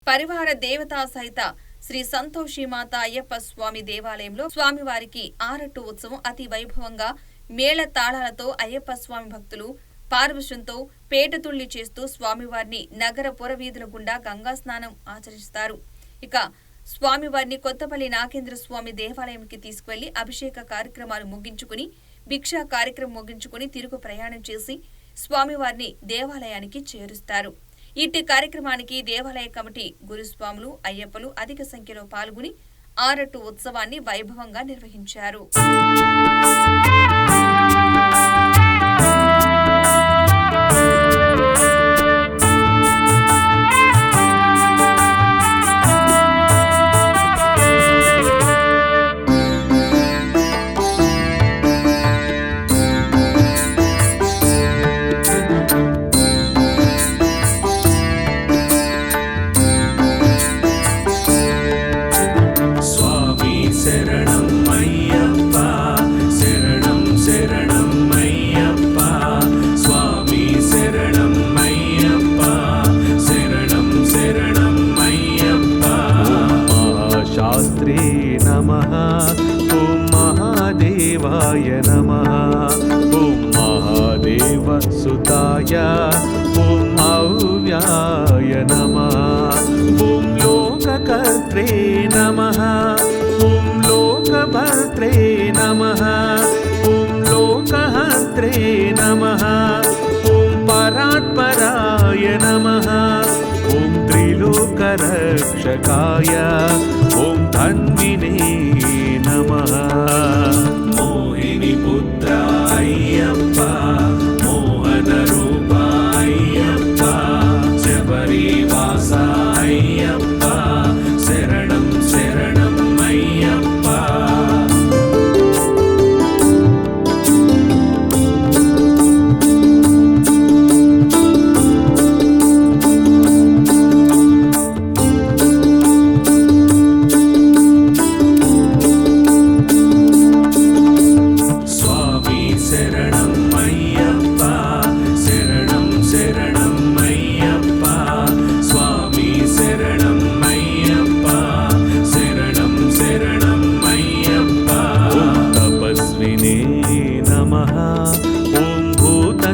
పరివార దేవతా సహిత శ్రీ సంతోషిమాత అయ్యప్ప స్వామి దేవాలయంలో స్వామివారికి ఆరట్టు ఉత్సవం అతి వైభవంగా మేళ తాళాలతో అయ్యప్ప స్వామి భక్తులు పార్వశంతో పేటతుళ్లి చేస్తూ స్వామివారిని నగర పురవీధుల గుండా గంగా స్నానం ఆచరిస్తారు. ఇక స్వామివారిని కొత్తపల్లి నాగేంద్ర స్వామి దేవాలయంకి తీసుకువెళ్లి అభిషేక కార్యక్రమాలు ముగించుకుని భిక్షా కార్యక్రమం ముగించుకుని తిరుగు ప్రయాణం చేసి స్వామివారిని దేవాలయానికి చేరుస్తారు. ఇట్టి కార్యక్రమానికి దేవాలయ కమిటీ గురుస్వాములు అయ్యప్పలు అధిక సంఖ్యలో పాల్గొని ఆరట్టు ఉత్సవాన్ని వైభవంగా నిర్వహించారు. ఓం మహాదేవాయ నమః. ఓం మహాదేవ సుతాయ ఓం అవ్యాయ నమః. ఓం లోకకర్త్రే నమః. ఓం లోకభర్త్రే నమః. ఓం లోకహర్త్రే నమః. ఓం పరాత్పరాయ నమః. ఓం త్రిలోకరక్షకాయ ఓం ధన్వినే నమః. మోహిని పుత్ర అయ్యప్ప, మోహన రూప అయ్యప్ప, శబరివాస అయ్యప్ప, శరణం శరణం అయ్యప్ప.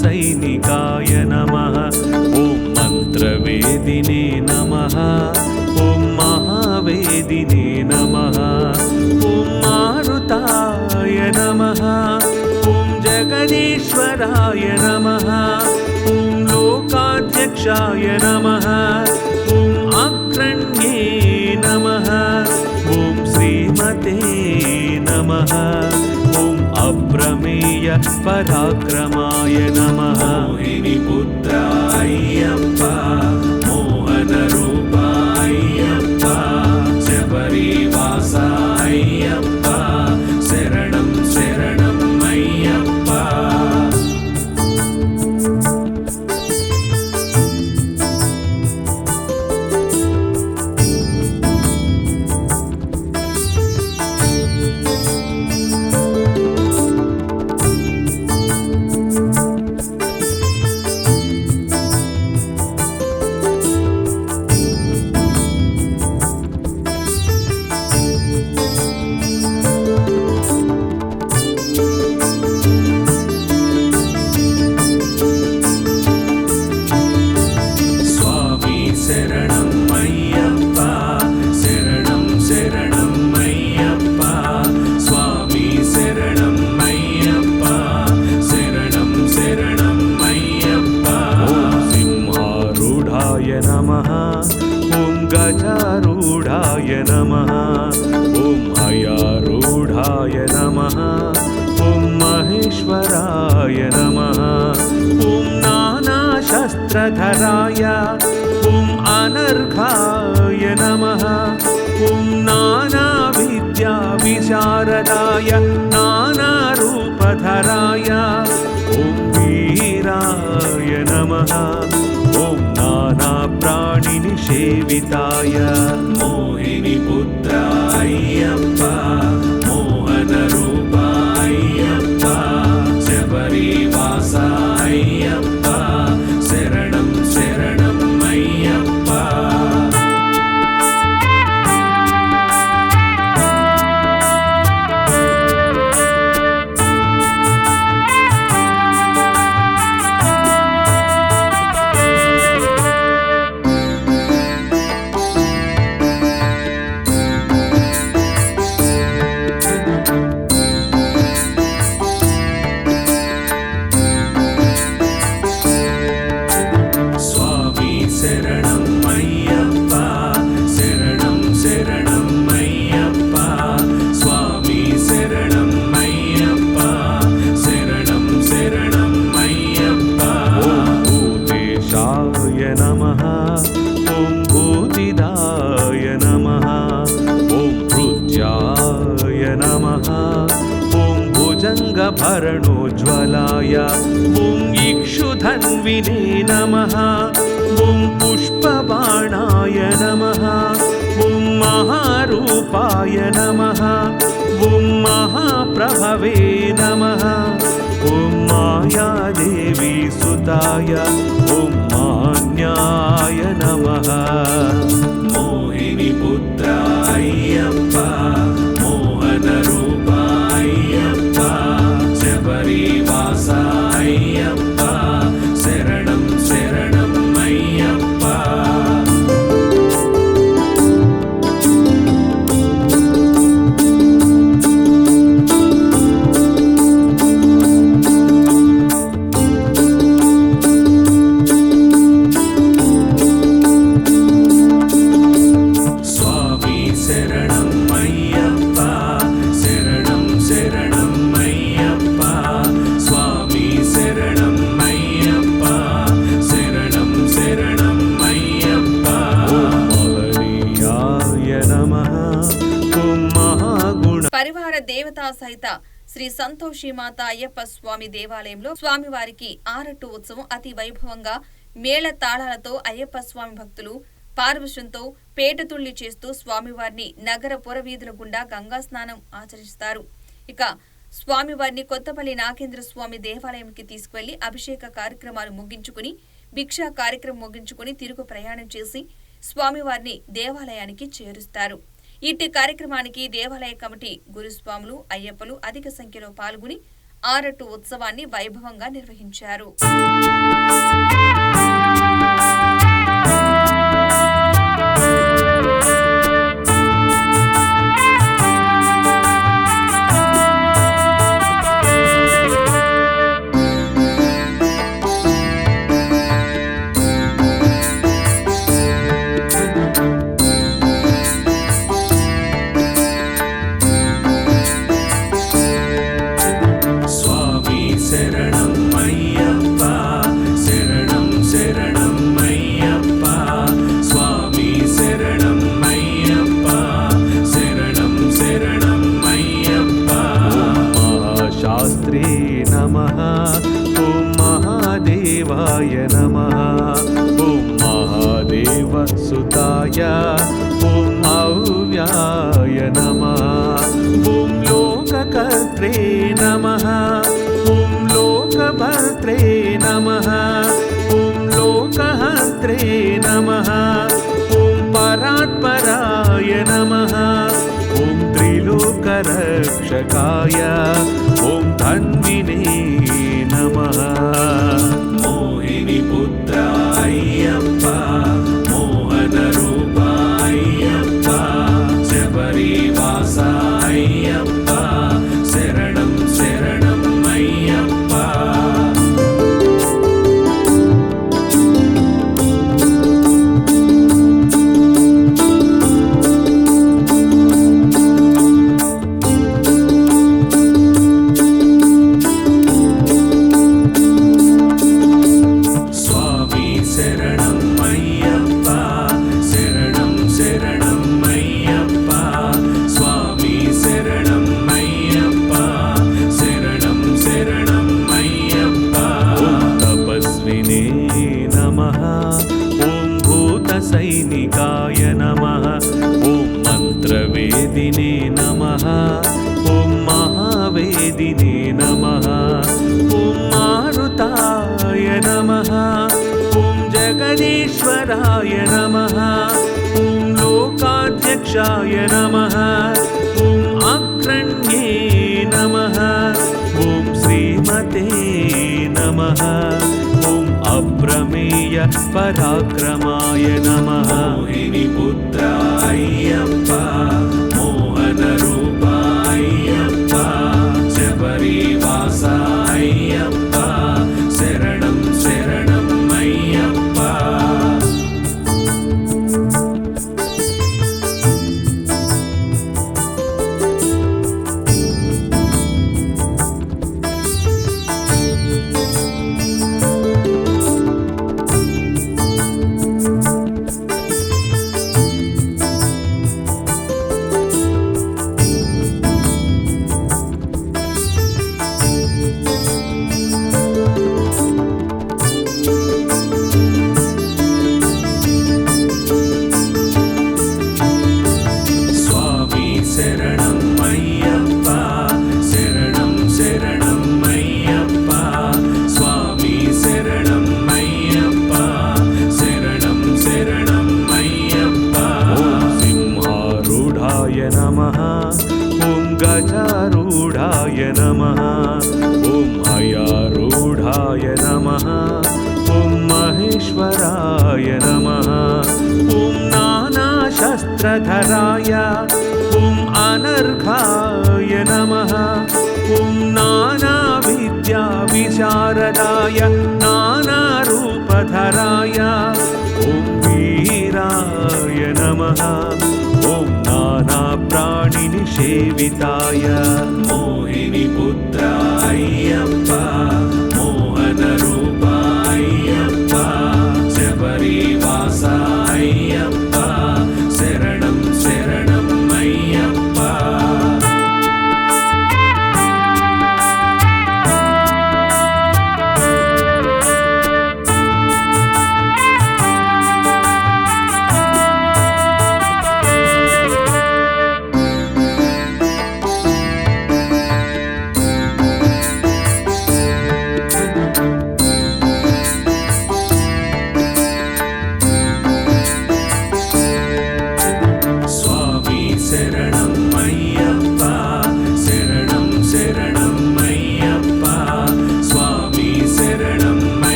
సైనికాయ నమః. ఓం మంత్రవేదినే నమః. ఓం మహావేదినే నమః. ఓం మారుతాయ నమః. ఓం జగదీశ్వరాయ నమః. ఓం లోకాధ్యక్షాయ నమః. ఓం అగ్రణ్యే నమః. ఓం శ్రీమతే నమః. ఓం అప్రమేయ పరాక్రమాయ నమః. మోహిని పుత్ర అయ్యప్ప, మోహన రూప అయ్యప్ప, శబరివాస అయ్యప్ప, శరణం శరణం అయ్యప్ప. శరణం అయ్యప్ప, శరణం శరణం అయ్యప్ప, స్వామి శరణం అయ్యప్ప, శరణం శరణం అయ్యప్ప. ఓం సింహారూఢాయ నమః. ఓం గజారూఢాయ నమః. ఓం అయారూఢాయ నమః. ఓం మహేశ్వరాయ నమః. ఓం నానాశస్త్రధరాయ ఓం అనర్ఘాయ నమః. ఓం నానావిద్యా విశారదాయ నానారూపధరాయ ఓం వీరాయ నమః. ఓం నానాప్రాణినిషేవితాయ మోహిని పుత్ర అయ్యప్ప, మోహన రూప అయ్యప్ప, శబరివాస అయ్యప్ప, శరణం శరణం అయ్యప్ప. ॐ भूतिदाय नमः ॐ भृत्याय नमः ॐ भुजङ्गभरणोज्ज्वलाय ॐ इक्षुधन्विने नमः ॐ पुष्पबाणाय नमः ॐ महारूपाय नमः ॐ महाप्रभवे नमः ॐ मायादेवी सुताय ॐ मान्याय नमः मोहिनी पुत्रायप्पा मोहनरूपायप्पा शबरीवासायप्पा शरणं शरणं अय्यप्पा పరివార దేవతా సహిత శ్రీ సంతోషిమాత అయ్యప్ప స్వామి దేవాలయంలో స్వామివారికి ఆరట్టు ఉత్సవం అతి వైభవంగా మేళ తాళాలతో అయ్యప్ప స్వామి భక్తులు పార్వశంతో పేటతుళ్లి చేస్తూ స్వామివారిని నగర పురవీధుల గుండా గంగా స్నానం ఆచరిస్తారు. ఇక స్వామివారిని కొత్తపల్లి నాగేంద్ర స్వామి దేవాలయంకి తీసుకువెళ్లి అభిషేక కార్యక్రమాలు ముగించుకుని భిక్షా కార్యక్రమం ముగించుకుని తిరుగు ప్రయాణం చేసి స్వామివారిని దేవాలయానికి చేరుస్తారు. ఇట్టి కార్యక్రమానికి దేవాలయ కమిటీ గురుస్వాములు అయ్యప్పలు అధిక సంఖ్యలో పాల్గొని ఆరట్టు ఉత్సవాన్ని వైభవంగా నిర్వహించారు. महादेवाय नमः ॐ महादेवसुताय ॐ अव्याय नमः ॐ लोककर्त्रे नमः ॐ लोकभर्त्रे नमः ॐ लोकहर्त्रे नमः ॐ परात्पराय नमः ॐ त्रिलोकरक्षकाय ॐ धन्विने नमः मोहिनी पुत्रायप्पा मोहनरूपायप्पा शबरीवासायप्पा शरणं शरणं अय्यप्पा सैनिकाय नमः ॐ मन्त्रवेदिने नमः ॐ महावेदिने नमः ॐ मारुताय नमः ॐ जगदीश्वराय नमः ॐ लोकाध्यक्षाय नमः ॐ अग्रण्ये नमः ॐ श्रीमते नमः ॐ अप्रमेय पराक्रमाय नमः मोहिनी पुत्रायप्पा मोहनरूपायप्पा शबरीवासायप्पा शरणं शरणं अय्यप्पा सूत्रधराय ॐ अनर्घाय नमः ॐ नानाविद्याविशारदाय नानारूपधराय ॐ वीराय नमः ॐ नानाप्राणिनिषेविताय मोहिनीपुत्रा अय्यप्पा मोहनरूपा अय्यप्पा शबरीवासा अय्यप्पा शरणं शरणं अय्यप्पा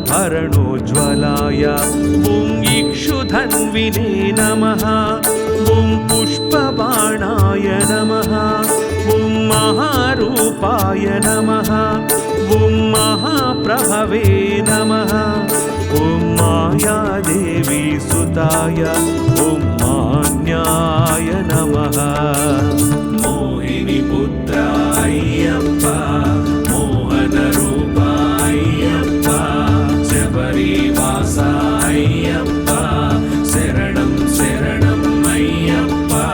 भरणोज्ज्वलाय ॐ इक्षुधन्विने नमः ॐ पुष्पबाणाय नमः ॐ महारूपाय नमः ॐ महाप्रभवे नमः ॐ मायादेवी सुताय ॐ मान्याय नमः मोहिनीपुत्रा अय्यप्पा मोहनरूपा अय्यप्पा शबरीवासा अय्यप्पा शरणं शरणं अय्यप्पा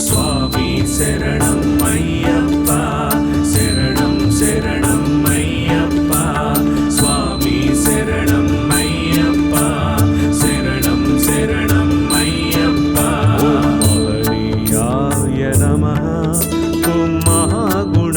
स्वामी शरणं अय्यप्पा शरणं शरणं अय्यप्पा स्वामी शरणं अय्यप्पा शरणं शरणं अय्यप्पा ॐ महनीयाय नमः ॐ